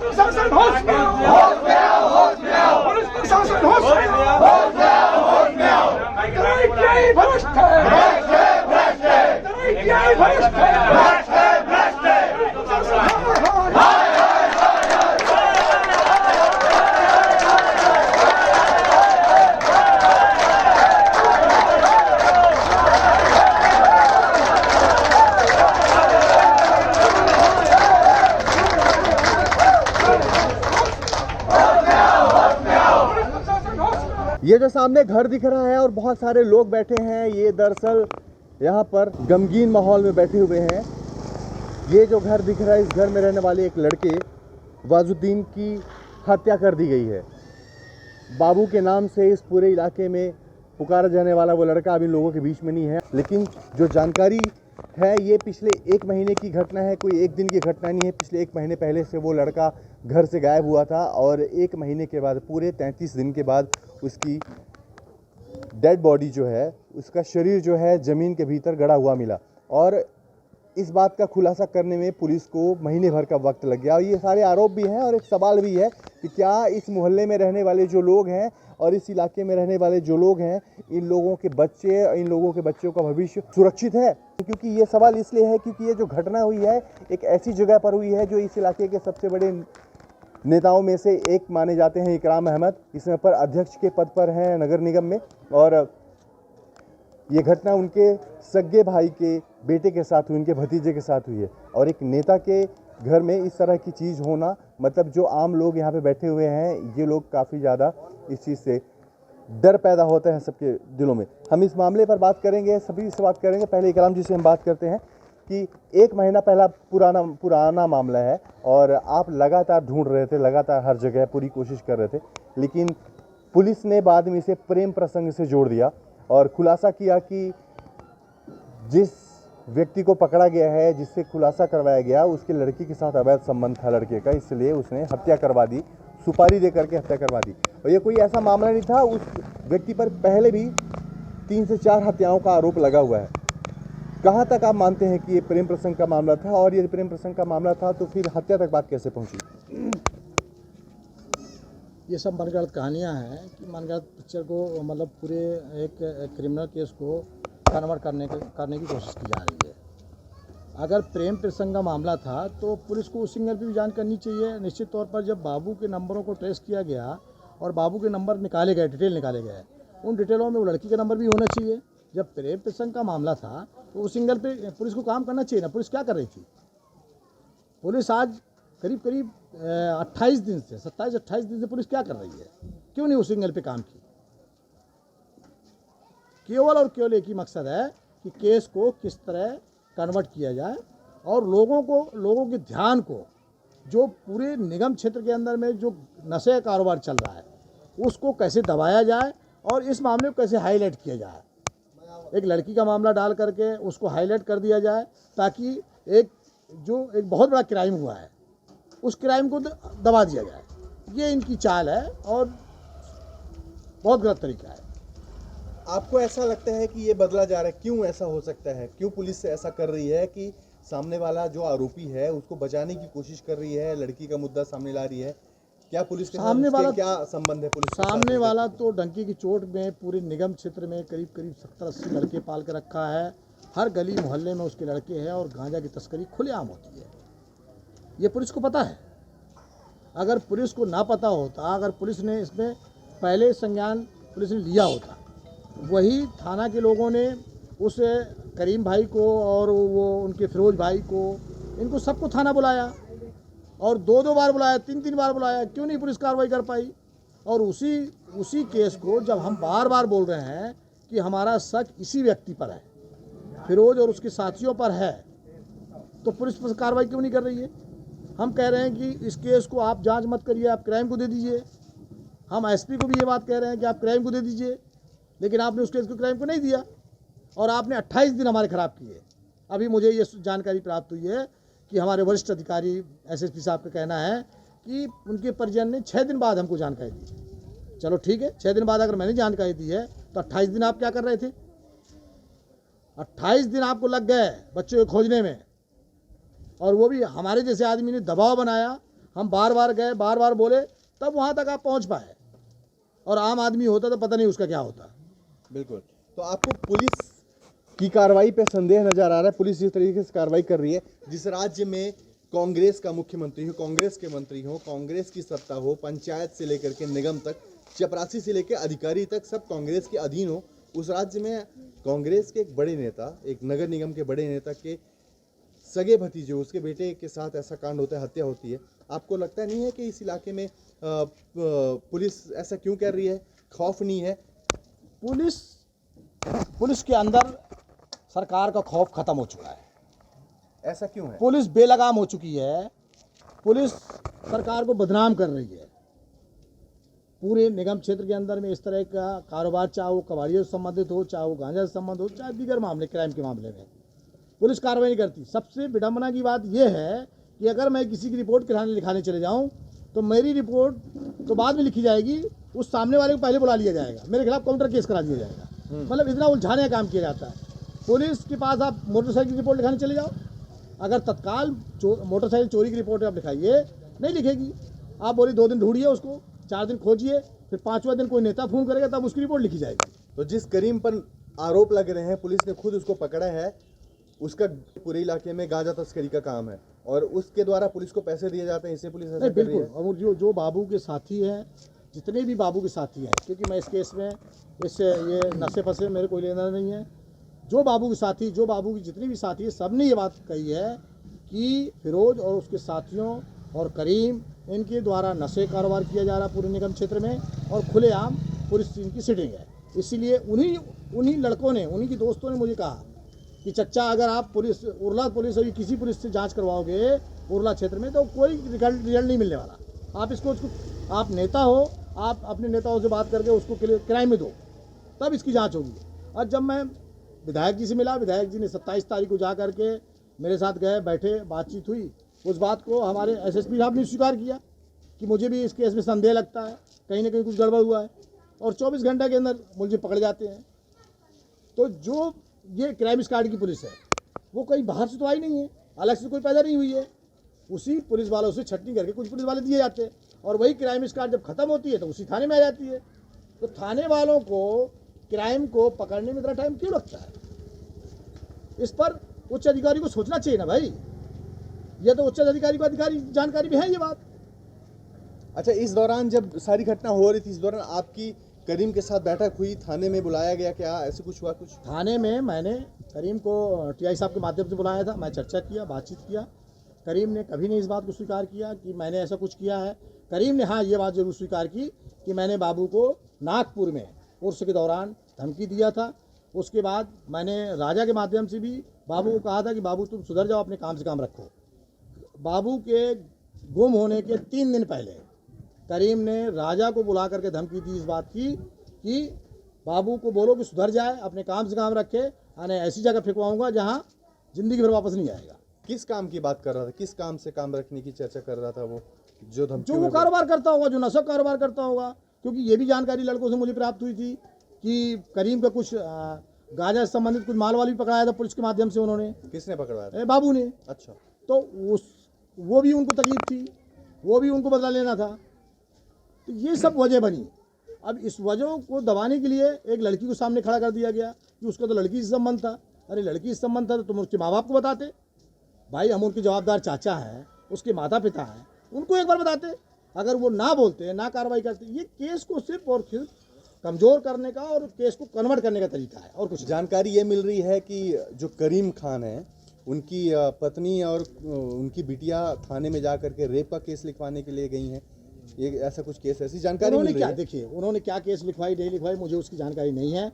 प्रशासन होश में आओ, पुलिस प्रशासन होश में आओ। तराई क्या ही भ्रष्ट है, तराई क्या ही भ्रष्ट है। ये जो सामने घर दिख रहा है और बहुत सारे लोग बैठे हैं, ये दरअसल यहाँ पर गमगीन माहौल में बैठे हुए हैं। ये जो घर दिख रहा है, इस घर में रहने वाले एक लड़के वाजुद्दीन की हत्या कर दी गई है। बाबू के नाम से इस पूरे इलाके में पुकारा जाने वाला वो लड़का अब इन लोगों के बीच में नहीं है। लेकिन जो जानकारी है, ये पिछले 1 महीने की घटना है, कोई 1 दिन की घटना नहीं है। पिछले 1 महीने पहले से वो लड़का घर से गायब हुआ था और 1 महीने के बाद, पूरे 33 दिन के बाद उसकी डेड बॉडी जो है, उसका शरीर जो है ज़मीन के भीतर गड़ा हुआ मिला। और इस बात का खुलासा करने में पुलिस को महीने भर का वक्त लग गया। और ये सारे आरोप भी हैं और एक सवाल भी है कि क्या इस मोहल्ले में रहने वाले जो लोग हैं और इस इलाके में रहने वाले जो लोग हैं, इन लोगों के बच्चों का भविष्य सुरक्षित है। क्योंकि ये सवाल इसलिए है क्योंकि ये जो घटना हुई है एक ऐसी जगह पर हुई है जो इस इलाके के सबसे बड़े नेताओं में से एक माने जाते हैं, इकराम अहमद। इसमें पर अध्यक्ष के पद पर हैं नगर निगम में। और ये घटना उनके सगे भाई के बेटे के साथ हुई, उनके भतीजे के साथ हुई है। और एक नेता के घर में इस तरह की चीज़ होना, मतलब जो आम लोग यहाँ पे बैठे हुए हैं, ये लोग काफ़ी ज़्यादा इस चीज़ से डर पैदा होता है सबके दिलों में। हम इस मामले पर बात करेंगे, सभी से बात करेंगे। पहले इकराम जी से हम बात करते हैं कि 1 महीना पहला पुराना मामला है और आप लगातार ढूंढ रहे थे, लगातार हर जगह पूरी कोशिश कर रहे थे, लेकिन पुलिस ने बाद में इसे प्रेम प्रसंग से जोड़ दिया और खुलासा किया कि जिस व्यक्ति को पकड़ा गया है, जिससे खुलासा करवाया गया, उसके लड़की के साथ अवैध संबंध था लड़के का, इसलिए उसने हत्या करवा दी, सुपारी दे करके हत्या करवा दी। और ये कोई ऐसा मामला नहीं था, उस व्यक्ति पर पहले भी 3 से 4 हत्याओं का आरोप लगा हुआ है। कहाँ तक आप मानते हैं कि ये प्रेम प्रसंग का मामला था? और ये प्रेम प्रसंग का मामला था तो फिर हत्या तक बात कैसे पहुंची? ये सब मनगढ़ंत कहानियाँ हैं कि मनगढ़ंत पिक्चर को, मतलब पूरे एक क्रिमिनल केस को कन्वर्ट करने की कोशिश की जा रही है। अगर प्रेम प्रसंग का मामला था तो पुलिस को उस सिंगल पर भी जांच करनी चाहिए। निश्चित तौर पर जब बाबू के नंबरों को ट्रेस किया गया और बाबू के नंबर निकाले गए, डिटेल निकाले गए, उन डिटेलों में वो लड़की का नंबर भी होना चाहिए। जब प्रेम प्रसंग का मामला था तो उस सिंगल पे पुलिस को काम करना चाहिए ना। पुलिस क्या कर रही थी? पुलिस आज करीब 28 दिन से 27-28 दिन से पुलिस क्या कर रही है? क्यों नहीं उस सिंगल पे काम की? केवल और केवल एक ही मकसद है कि केस को किस तरह कन्वर्ट किया जाए और लोगों के ध्यान को, जो पूरे निगम क्षेत्र के अंदर में जो नशे का कारोबार चल रहा है, उसको कैसे दबाया जाए और इस मामले को कैसे हाईलाइट किया जाए। एक लड़की का मामला डाल करके उसको हाईलाइट कर दिया जाए ताकि एक बहुत बड़ा क्राइम हुआ है, उस क्राइम को दबा दिया जाए। ये इनकी चाल है और बहुत गलत तरीका है। आपको ऐसा लगता है कि ये बदला जा रहा है? क्यों ऐसा हो सकता है? क्यों पुलिस ऐसा कर रही है कि सामने वाला जो आरोपी है उसको बचाने की कोशिश कर रही है, लड़की का मुद्दा सामने ला रही है? क्या पुलिस के सामने वाला क्या संबंध है? पुलिस सामने वाला तो डंकी की चोट में पूरे निगम क्षेत्र में करीब 70-80 लड़के पाल के रखा है। हर गली मोहल्ले में उसके लड़के हैं और गांजा की तस्करी खुलेआम होती है। ये पुलिस को पता है। अगर पुलिस को ना पता होता, अगर पुलिस ने इसमें पहले संज्ञान पुलिस ने लिया होता, वही थाना के लोगों ने उस करीम भाई को और वो उनके फिरोज भाई को, इनको सबको थाना बुलाया और 2-2 बार बुलाया, 3-3 बार बुलाया। क्यों नहीं पुलिस कार्रवाई कर पाई? और उसी केस को जब हम बार बार बोल रहे हैं कि हमारा शक इसी व्यक्ति पर है, फिरोज और उसके साथियों पर है, तो पुलिस पर कार्रवाई क्यों नहीं कर रही है? हम कह रहे हैं कि इस केस को आप जांच मत करिए, आप क्राइम को दे दीजिए। हम एसपी को भी ये बात कह रहे हैं कि आप क्राइम को दे दीजिए, लेकिन आपने उस केस को क्राइम को नहीं दिया और आपने 28 दिन हमारे ख़राब किए। अभी मुझे ये जानकारी प्राप्त हुई है कि हमारे वरिष्ठ अधिकारी एसएसपी साहब का कहना है कि उनके परिजन ने 6 दिन बाद हमको जानकारी दी। चलो ठीक है, 6 दिन बाद अगर मैंने जानकारी दी है तो 28 दिन आप क्या कर रहे थे? 28 दिन आपको लग गए बच्चों को खोजने में, और वो भी हमारे जैसे आदमी ने दबाव बनाया हम बार बार गए, बार बार बोले, तब वहाँ तक आप पहुँच पाए। और आम आदमी होता तो पता नहीं उसका क्या होता। बिल्कुल। तो आपको पुलिस की कार्रवाई पे संदेह नजर आ रहा है? पुलिस जिस तरीके से कार्रवाई कर रही है, जिस राज्य में कांग्रेस का मुख्यमंत्री हो, कांग्रेस के मंत्री हो, कांग्रेस की सत्ता हो, पंचायत से लेकर के निगम तक, चपरासी से लेकर अधिकारी तक सब कांग्रेस के अधीन हो, उस राज्य में कांग्रेस के एक बड़े नेता, एक नगर निगम के बड़े नेता के सगे भतीजे, उसके बेटे के साथ ऐसा कांड होता है, हत्या होती है, आपको लगता नहीं है कि इस इलाके में पुलिस ऐसा क्यों कर रही है? खौफ नहीं है? पुलिस के अंदर सरकार का खौफ खत्म हो चुका है। ऐसा क्यों है? पुलिस बेलगाम हो चुकी है। पुलिस सरकार को बदनाम कर रही है। पूरे निगम क्षेत्र के अंदर में इस तरह का कारोबार, चाहे वो कबाड़ियों से संबंधित हो, चाहे वो गांजा से संबंधित हो, चाहे दीगर मामले, क्राइम के मामले में पुलिस कार्रवाई नहीं करती। सबसे विडंबना की बात यह है कि अगर मैं किसी की रिपोर्ट लिखाने चले जाऊं तो मेरी रिपोर्ट तो बाद में लिखी जाएगी, उस सामने वाले को पहले बुला लिया जाएगा, मेरे खिलाफ काउंटर केस करा दिया जाएगा। मतलब इतना उलझाने का काम किया जाता है। पुलिस के पास आप मोटरसाइकिल की रिपोर्ट लिखाने चले जाओ, अगर तत्काल मोटरसाइकिल चोरी की रिपोर्ट आप लिखाइए, नहीं लिखेगी। आप बोली 2 दिन ढूंढिए उसको, 4 दिन खोजिए, फिर 5वां दिन कोई नेता फोन करेगा तब उसकी रिपोर्ट लिखी जाएगी। तो जिस करीम पर आरोप लग रहे हैं, पुलिस ने खुद उसको पकड़ा है, उसका पूरे इलाके में गांजा तस्करी का काम है और उसके द्वारा पुलिस को पैसे दिए जाते हैं, इससे पुलिस ऐसा कर रही है। बिल्कुल। और जो बाबू के साथी हैं, जितने भी बाबू के साथी हैं, क्योंकि मैं इस केस में इससे ये नशे फंसे मेरे कोई लेना नहीं है। जो बाबू के साथी, जो बाबू की जितनी भी साथी है, सब ने ये बात कही है कि फिरोज और उसके साथियों और करीम, इनके द्वारा नशे कारोबार किया जा रहा पूरे निगम क्षेत्र में और खुलेआम पुलिस इनकी सिटिंग है। इसीलिए उन्हीं लड़कों ने, उन्हीं के दोस्तों ने मुझे कहा कि चच्चा, अगर आप पुलिस, उरला पुलिस और किसी पुलिस से जांच करवाओगे उरला क्षेत्र में तो कोई रिजल्ट नहीं मिलने वाला। आप इसको आप नेता हो, आप अपने नेताओं से बात करके उसको क्राइम में दो, तब इसकी जांच होगी। और जब मैं विधायक जी से मिला, विधायक जी ने 27 तारीख को जा करके मेरे साथ गए, बैठे, बातचीत हुई। उस बात को हमारे एसएसपी साहब ने स्वीकार किया कि मुझे भी इस केस में संदेह लगता है, कहीं ना कहीं कुछ गड़बड़ हुआ है, और 24 घंटे के अंदर मुलजिम पकड़ जाते हैं। तो जो ये क्राइम स्क्वाड की पुलिस है, वो कहीं बाहर से तो आई नहीं है, अलग से कोई पैदा नहीं हुई है। उसी पुलिस वालों से छटनी करके कुछ पुलिस वाले दिए जाते हैं, और वही क्राइम स्क्वाड जब खत्म होती है तो उसी थाने में आ जाती है। तो थाने वालों को क्राइम को पकड़ने में इतना टाइम क्यों लगता है? इस पर उच्च अधिकारी को सोचना चाहिए ना भाई। यह तो उच्च अधिकारी को जानकारी भी है ये बात। अच्छा, इस दौरान जब सारी घटना हो रही थी, इस दौरान आपकी करीम के साथ बैठक हुई, थाने में बुलाया गया, क्या ऐसे कुछ हुआ? कुछ थाने में मैंने करीम को टीआई साहब के माध्यम से बुलाया था, मैं चर्चा किया, बातचीत किया। करीम ने कभी नहीं इस बात को स्वीकार किया कि मैंने ऐसा कुछ किया है। करीम ने हाँ ये बात जरूर स्वीकार की कि मैंने बाबू को नागपुर में उर्स के दौरान धमकी दिया था। उसके बाद मैंने राजा के माध्यम से भी बाबू को कहा था कि बाबू तुम सुधर जाओ, अपने काम से काम रखो। बाबू के गुम होने के 3 दिन पहले करीम ने राजा को बुला करके धमकी दी इस बात की कि बाबू को बोलो कि सुधर जाए, अपने काम से काम रखे, यानी ऐसी जगह फेंकवाऊंगा जहां जिंदगी भर वापस नहीं आएगा। किस काम की बात कर रहा था? किस काम से काम रखने की चर्चा कर रहा था वो? जो वो कारोबार करता होगा, जो नशा कारोबार करता होगा। क्योंकि ये भी जानकारी लड़कों से मुझे प्राप्त हुई थी कि करीम का कुछ गांजा से संबंधित कुछ माल वाल भी पकड़ाया था पुलिस के माध्यम से उन्होंने। किसने पकड़वाया था? बाबू ने। अच्छा। तो वो भी उनको तकलीफ थी, वो भी उनको बदला लेना था। तो ये सब वजह बनी। अब इस वजह को दबाने के लिए एक लड़की को सामने खड़ा कर दिया गया कि उसका तो लड़की से संबंध था। अरे लड़की से संबंध था तो तुम उसके माँ बाप को बताते भाई, हम उनके जवाबदार चाचा हैं, उसके माता पिता हैं, उनको एक बार बताते। अगर वो ना बोलते, ना कार्रवाई करते, ये केस को सिर्फ और सिर्फ कमज़ोर करने का और केस को कन्वर्ट करने का तरीका है और कुछ। जानकारी ये मिल रही है कि जो करीम खान है, उनकी पत्नी और उनकी बिटिया थाने में जा करके रेप का केस लिखवाने के लिए गई हैं। ये ऐसा कुछ केस, ऐसी जानकारी मिल रही है? देखिए, उन्होंने क्या केस लिखवाई नहीं लिखवाई मुझे उसकी जानकारी नहीं है।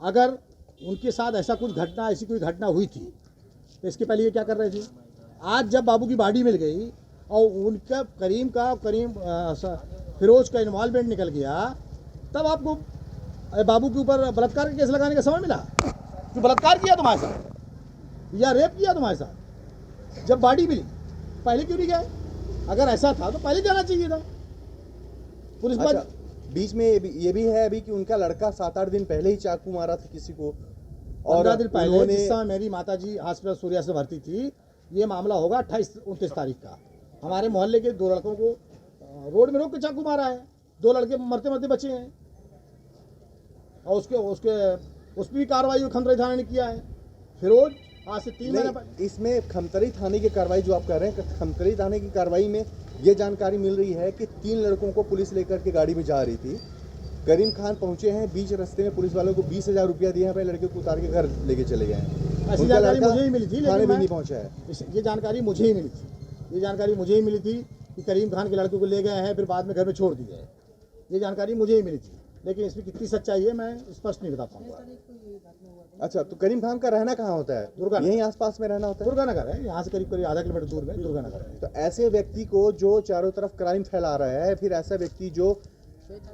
अगर उनके साथ ऐसा कुछ घटना, ऐसी कोई घटना हुई थी तो इसके पहले ये क्या कर रहे थे? आज जब बाबू की बॉडी मिल गई और उनका करीम फिरोज का इन्वॉल्वमेंट निकल गया, तब आपको बाबू के ऊपर बलात्कार का केस लगाने का समय मिला कि बलात्कार किया तुम्हारे साथ या रेप किया तुम्हारे साथ। जब बॉडी मिली पहले क्यों नहीं गए? अगर ऐसा था तो पहले जाना चाहिए था पुलिस। अच्छा, बीच में ये भी है अभी कि उनका लड़का 7-8 दिन पहले ही चाकू मारा था किसी को, और 15 दिन पहले जिस समय मेरी माताजी हॉस्पिटल सूर्या से भर्ती थी, ये मामला होगा 28-29 तारीख का। हमारे मोहल्ले के 2 लड़कों को रोड में रोक के चाकू मारा है, 2 लड़के मरते मरते बचे हैं और उस पर भी कार्रवाई खंडरी थाने ने किया है। फिरोज आज से 3 महीने पहले इसमें खमतरी थाने की कार्रवाई जो आप कर रहे हैं, खमतरी थाने की कार्रवाई में ये जानकारी मिल रही है कि 3 लड़कों को पुलिस लेकर के गाड़ी में जा रही थी। करीम खान पहुंचे हैं, बीच रास्ते में पुलिस वालों को 20,000 रुपया दिए हैं, लड़के को उतार के घर लेके चले गए हैं। ऐसी जानकारी मुझे ही मिली थी, थाने लेकिन भी नहीं पहुंचा है। ये जानकारी मुझे ही मिली थी, ये जानकारी मुझे ही मिली थी कि करीम खान के लड़के को ले गए हैं, फिर बाद में घर में छोड़ दिए। ये जानकारी मुझे ही मिली थी, लेकिन इसमें कितनी सच्चाई है मैं स्पष्ट नहीं बता पाऊंगा। अच्छा, तो करीम खान का रहना कहाँ होता है? दुर्गानगर। यहीं आसपास में रहना होता है? दुर्गानगर है, यहाँ से करीब करीब आधा किलोमीटर दूर में दुर्गानगर है। तो ऐसे व्यक्ति को जो चारों तरफ क्राइम फैला रहा है, फिर ऐसा व्यक्ति जो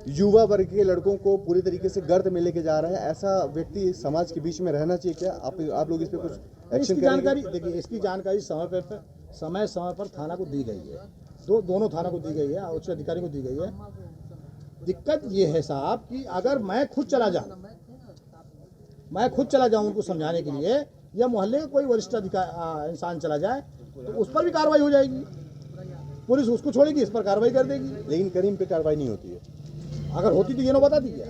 युवा वर्ग के लड़कों को पूरी तरीके से गर्द में लेके जा रहा है, ऐसा व्यक्ति समाज के बीच में रहना चाहिए क्या? आप लोग इस पे कुछ एक्शन इसकी करेंगे? जानकारी देखिए, इसकी जानकारी समय पर थाना को दी गई है, दोनों थाना को दी गई है, उच्च अधिकारी को दी गई है। दिक्कत ये है साहब कि अगर मैं खुद चला जाऊं उनको समझाने के लिए, या मोहल्ले का कोई वरिष्ठ अधिकारी इंसान चला जाए, तो उस पर भी कार्रवाई हो जाएगी। पुलिस उसको छोड़ेगी, इस पर कार्रवाई कर देगी। लेकिन करीम पे कार्रवाई नहीं होती है। अगर होती तो ये नौबत आती क्या?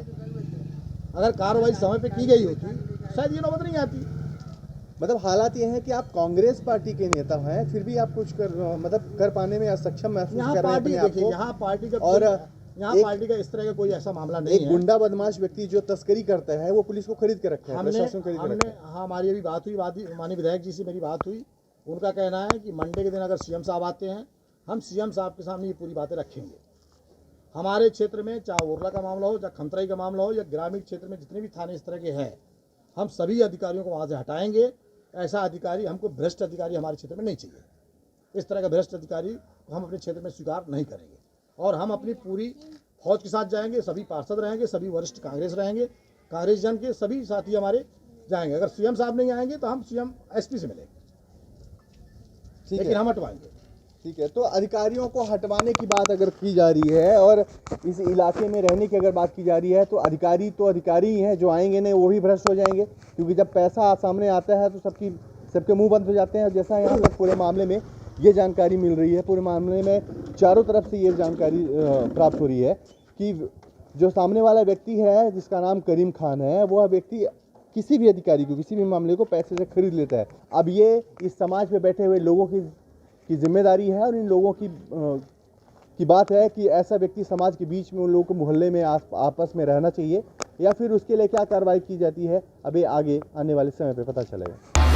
अगर कार्रवाई समय पे की गई होती शायद ये नौबत नहीं आती। मतलब हालात ये है कि आप कांग्रेस पार्टी के नेता हैं, फिर भी आप कुछ कर पाने में असक्षम महसूस कर रहे हैं अपने आप को। यहाँ पार्टी का और पार्टी का इस तरह का कोई ऐसा मामला नहीं है। एक गुंडा बदमाश व्यक्ति जो तस्करी करता है, वो पुलिस को खरीद के रखा है, प्रशासन खरीद के रखा है। हाँ, हमारी अभी बात हुई, माननीय विधायक जी से मेरी बात हुई। उनका कहना है कि मंडे के दिन अगर सीएम साहब आते हैं, हम सीएम साहब के सामने ये पूरी बातें रखेंगे। हमारे क्षेत्र में चाहे ओरला का मामला हो, चाहे खमतराई का मामला हो, या ग्रामीण क्षेत्र में जितने भी थाने इस तरह के हैं, हम सभी अधिकारियों को वहाँ से हटाएंगे। ऐसा अधिकारी, हमको भ्रष्ट अधिकारी हमारे क्षेत्र में नहीं चाहिए। इस तरह का भ्रष्ट अधिकारी हम अपने क्षेत्र में स्वीकार नहीं करेंगे, और हम अपनी पूरी फौज के साथ जाएंगे। सभी पार्षद रहेंगे, सभी वरिष्ठ कांग्रेस रहेंगे, कांग्रेस जन के सभी साथी हमारे जाएंगे। अगर सीएम साहब नहीं आएंगे तो हम सीएम एसपी से मिलेंगे, लेकिन हम हटवाएंगे। ठीक है, तो अधिकारियों को हटवाने की बात अगर की जा रही है और इस इलाके में रहने की अगर बात की जा रही है, तो अधिकारी ही हैं, जो आएंगे नहीं वो भी भ्रष्ट हो जाएंगे, क्योंकि जब पैसा सामने आता है तो सबके मुंह बंद हो जाते हैं। जैसा यहाँ तक पूरे मामले में ये जानकारी मिल रही है, पूरे मामले में चारों तरफ से ये जानकारी प्राप्त हो रही है कि जो सामने वाला व्यक्ति है, जिसका नाम करीम खान है, वह व्यक्ति किसी भी अधिकारी को, किसी भी मामले को पैसे से खरीद लेता है। अब ये इस समाज में बैठे हुए लोगों की जिम्मेदारी है, और इन लोगों की बात है कि ऐसा व्यक्ति समाज के बीच में, उन लोगों को मोहल्ले में आपस में रहना चाहिए, या फिर उसके लिए क्या कार्रवाई की जाती है, अभी आगे आने वाले समय पे पता चलेगा।